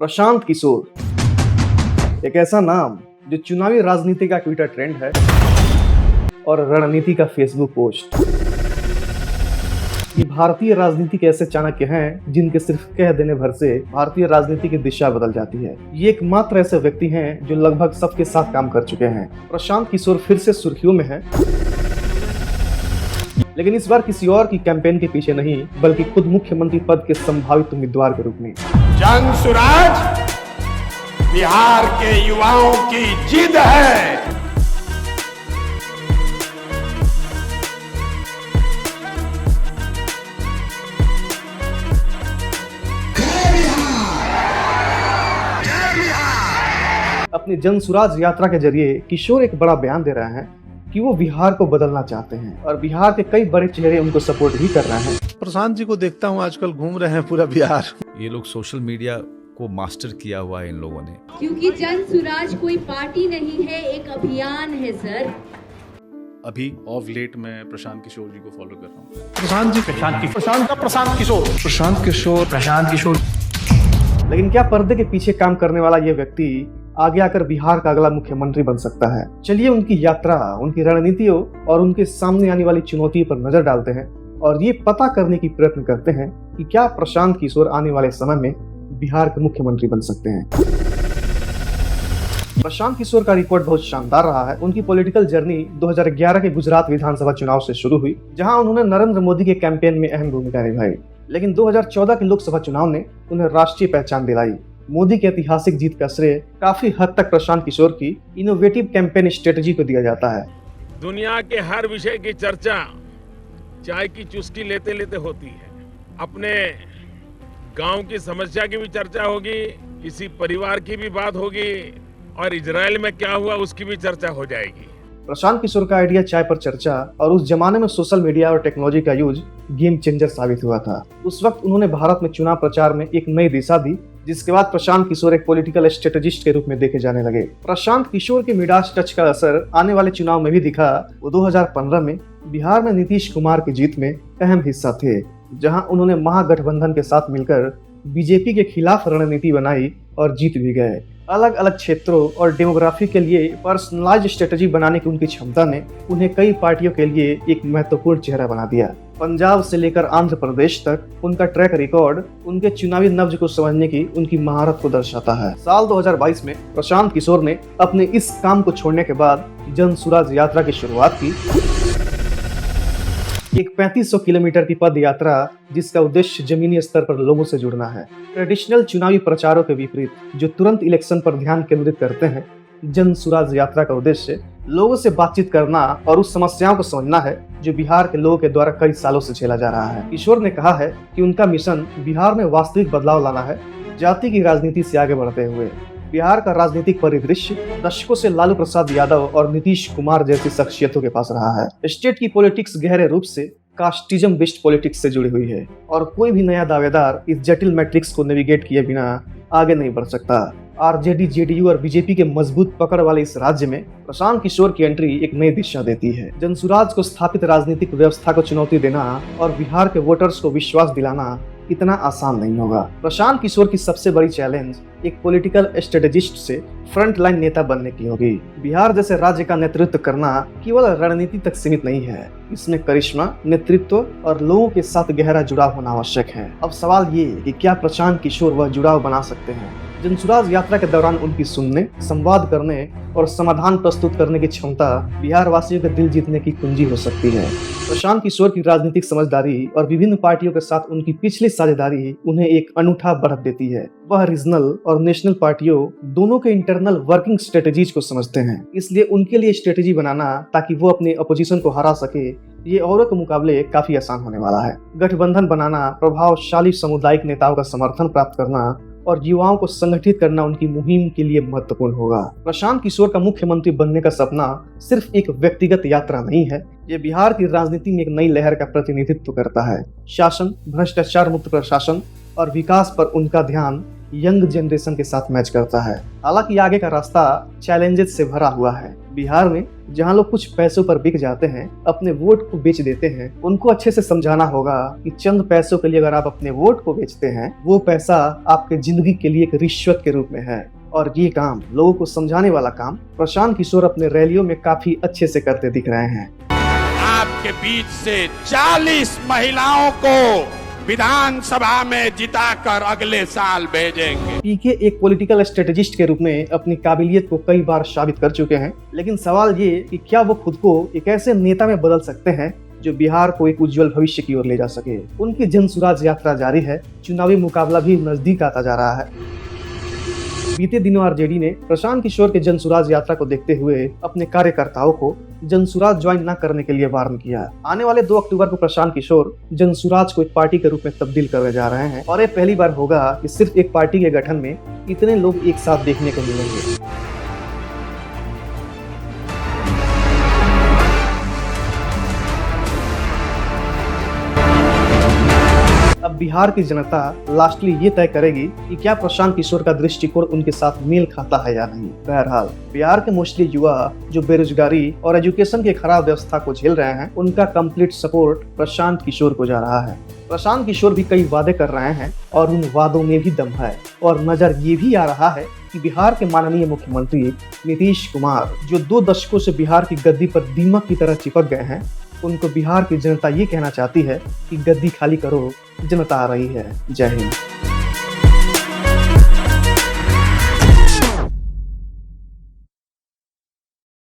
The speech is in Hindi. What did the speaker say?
प्रशांत किशोर एक ऐसा नाम जो चुनावी राजनीति का ट्विटर ट्रेंड है और रणनीति का फेसबुक पोस्ट। ये भारतीय राजनीति के ऐसे चाणक्य हैं जिनके सिर्फ कह देने भर से भारतीय राजनीति की दिशा बदल जाती है। ये एकमात्र ऐसे व्यक्ति हैं जो लगभग सबके साथ काम कर चुके हैं। प्रशांत किशोर फिर से सुर्खियों में है, लेकिन इस बार किसी और की कैंपेन के पीछे नहीं, बल्कि खुद मुख्यमंत्री पद के संभावित उम्मीदवार के रूप में। जन सुराज बिहार के युवाओं की जिद है। अपनी जन सुराज यात्रा के जरिए किशोर एक बड़ा बयान दे रहे हैं कि वो बिहार को बदलना चाहते हैं और बिहार के कई बड़े चेहरे उनको सपोर्ट भी कर रहे हैं। प्रशांत जी को देखता हूँ आजकल घूम रहे हैं पूरा बिहार। ये लोग सोशल मीडिया को मास्टर किया हुआ है इन लोगों ने, क्योंकि जन सुराज कोई पार्टी नहीं है, एक अभियान है सर। अभी ऑफ लेट मैं प्रशांत किशोर जी को फॉलो कर रहा हूँ। प्रशांत किशोर। लेकिन क्या पर्दे के पीछे काम करने वाला ये व्यक्ति आगे आकर बिहार का अगला मुख्यमंत्री बन सकता है? चलिए उनकी यात्रा, उनकी रणनीतियों और उनके सामने आने वाली चुनौती पर नजर डालते हैं और ये पता करने की प्रयत्न करते हैं कि क्या प्रशांत किशोर आने वाले समय में बिहार के मुख्यमंत्री बन सकते हैं। प्रशांत किशोर का रिकॉर्ड बहुत शानदार रहा है। उनकी पॉलिटिकल जर्नी 2011 के गुजरात विधानसभा चुनाव से शुरू हुई, जहां उन्होंने नरेंद्र मोदी के कैंपेन में अहम भूमिका निभाई। लेकिन 2014 के लोकसभा चुनाव ने उन्हें राष्ट्रीय पहचान दिलाई। मोदी की ऐतिहासिक जीत का श्रेय काफी हद तक प्रशांत किशोर की इनोवेटिव कैंपेन स्ट्रेटजी को दिया जाता है। दुनिया के हर विषय की चर्चा चाय की चुस्की लेते लेते होती है। अपने गांव की समस्या की भी चर्चा होगी, किसी परिवार की भी बात होगी और इजराइल में क्या हुआ उसकी भी चर्चा हो जाएगी। प्रशांत किशोर का आइडिया चाय पर चर्चा और उस जमाने में सोशल मीडिया और टेक्नोलॉजी का यूज गेम चेंजर साबित हुआ था। उस वक्त उन्होंने भारत में चुनाव प्रचार में एक नई दिशा दी, जिसके बाद प्रशांत किशोर एक पॉलिटिकल स्ट्रेटेजिस्ट के रूप में देखे जाने लगे। प्रशांत किशोर के मिडास टच का असर आने वाले चुनाव में भी दिखा। वो 2015 में बिहार में नीतीश कुमार की जीत में अहम हिस्सा थे, जहां उन्होंने महागठबंधन के साथ मिलकर बीजेपी के खिलाफ रणनीति बनाई और जीत भी गए। अलग अलग क्षेत्रों और डेमोग्राफी के लिए पर्सनलाइज स्ट्रेटजी बनाने की उनकी क्षमता ने उन्हें कई पार्टियों के लिए एक महत्वपूर्ण चेहरा बना दिया। पंजाब से लेकर आंध्र प्रदेश तक उनका ट्रैक रिकॉर्ड उनके चुनावी नब्ज को समझने की उनकी महारत को दर्शाता है। साल 2022 में प्रशांत किशोर ने अपने इस काम को छोड़ने के बाद जन सुराज यात्रा की शुरुआत की, एक 3500 किलोमीटर की पद यात्रा जिसका उद्देश्य जमीनी स्तर पर लोगों से जुड़ना है। ट्रेडिशनल चुनावी प्रचारों के विपरीत जो तुरंत इलेक्शन पर ध्यान केंद्रित करते हैं, जन सुराज यात्रा का उद्देश्य लोगों से बातचीत करना और उस समस्याओं को समझना है जो बिहार के लोगों के द्वारा कई सालों से झेला जा रहा है। किशोर ने कहा है कि उनका मिशन बिहार में वास्तविक बदलाव लाना है, जाति की राजनीति से आगे बढ़ते हुए। बिहार का राजनीतिक परिदृश्य दशकों से लालू प्रसाद यादव और नीतीश कुमार जैसी शख्सियतों के पास रहा है। स्टेट की पॉलिटिक्स गहरे रूप से कास्टिज्म बेस्ड पॉलिटिक्स से जुड़ी हुई है और कोई भी नया दावेदार इस जटिल मैट्रिक्स को नेविगेट किए बिना आगे नहीं बढ़ सकता। आरजेडी, जेडीयू और बीजेपी के मजबूत पकड़ वाले इस राज्य में प्रशांत किशोर की एंट्री एक नई दिशा देती है। जनसुराज को स्थापित राजनीतिक व्यवस्था को चुनौती देना और बिहार के वोटर्स को विश्वास दिलाना इतना आसान नहीं होगा। प्रशांत किशोर की सबसे बड़ी चैलेंज एक पॉलिटिकल स्ट्रेटेजिस्ट से फ्रंट लाइन नेता बनने की होगी। बिहार जैसे राज्य का नेतृत्व करना केवल रणनीति तक सीमित नहीं है, इसमें करिश्मा, नेतृत्व और लोगों के साथ गहरा जुड़ाव होना आवश्यक है। अब सवाल ये कि क्या प्रशांत किशोर वह जुड़ाव बना सकते हैं? जनसुराज यात्रा के दौरान उनकी सुनने, संवाद करने और समाधान प्रस्तुत करने की क्षमता बिहार वासियों के दिल जीतने की कुंजी हो सकती है। प्रशांत किशोर की राजनीतिक समझदारी और विभिन्न पार्टियों के साथ उनकी पिछली साझेदारी उन्हें एक अनूठा बढ़त देती है। वह रीजनल और नेशनल पार्टियों दोनों के इंटरनल वर्किंग स्ट्रेटेजीज को समझते हैं, इसलिए उनके लिए स्ट्रेटेजी बनाना ताकि वो अपने अपोजिशन को हरा सके, ये औरों के मुकाबले काफी आसान होने वाला है। गठबंधन बनाना, प्रभावशाली सामुदायिक नेताओं का समर्थन प्राप्त करना और युवाओं को संगठित करना उनकी मुहिम के लिए महत्वपूर्ण होगा। प्रशांत किशोर का मुख्यमंत्री बनने का सपना सिर्फ एक व्यक्तिगत यात्रा नहीं है, ये बिहार की राजनीति में एक नई लहर का प्रतिनिधित्व करता है। शासन, भ्रष्टाचार मुक्त प्रशासन और विकास पर उनका ध्यान यंग जनरेशन के साथ मैच करता है। हालांकि आगे का रास्ता चैलेंजेस से भरा हुआ है। बिहार में जहां लोग कुछ पैसों पर बिक जाते हैं, अपने वोट को बेच देते हैं, उनको अच्छे से समझाना होगा कि चंद पैसों के लिए अगर आप अपने वोट को बेचते हैं, वो पैसा आपके जिंदगी के लिए एक रिश्वत के रूप में है। और ये काम, लोगों को समझाने वाला काम, प्रशांत किशोर अपने रैलियों में काफी अच्छे से करते दिख रहे हैं। आपके बीच से 40 महिलाओं को विधानसभा में जिताकर अगले साल भेजेंगे। पीके एक पॉलिटिकल स्ट्रेटेजिस्ट के रूप में अपनी काबिलियत को कई बार साबित कर चुके हैं, लेकिन सवाल ये कि क्या वो खुद को एक ऐसे नेता में बदल सकते हैं जो बिहार को एक उज्जवल भविष्य की ओर ले जा सके। उनकी जनसुराज यात्रा जारी है, चुनावी मुकाबला भी नजदीक आता जा रहा है। बीते दिनों आरजेडी ने प्रशांत किशोर के जनसुराज यात्रा को देखते हुए अपने कार्यकर्ताओं को जनसुराज ज्वाइन न करने के लिए वार्न किया। आने वाले 2 अक्टूबर को प्रशांत किशोर जनसुराज को एक पार्टी के रूप में तब्दील करने जा रहे हैं और ये पहली बार होगा कि सिर्फ एक पार्टी के गठन में इतने लोग एक साथ देखने को मिलेंगे। अब बिहार की जनता लास्टली ये तय करेगी कि क्या प्रशांत किशोर का दृष्टिकोण उनके साथ मेल खाता है या नहीं। बहरहाल बिहार के मोस्टली युवा जो बेरोजगारी और एजुकेशन की खराब व्यवस्था को झेल रहे हैं, उनका कंप्लीट सपोर्ट प्रशांत किशोर को जा रहा है। प्रशांत किशोर भी कई वादे कर रहे हैं और उन वादों में भी दम है और नजर ये भी आ रहा है कि बिहार के माननीय मुख्यमंत्री नीतीश कुमार, जो 2 दशकों से बिहार की गद्दी पर दीमक की तरह चिपक गए हैं, उनको बिहार की जनता ये कहना चाहती है कि गद्दी खाली करो, जनता आ रही है। जय हिंद।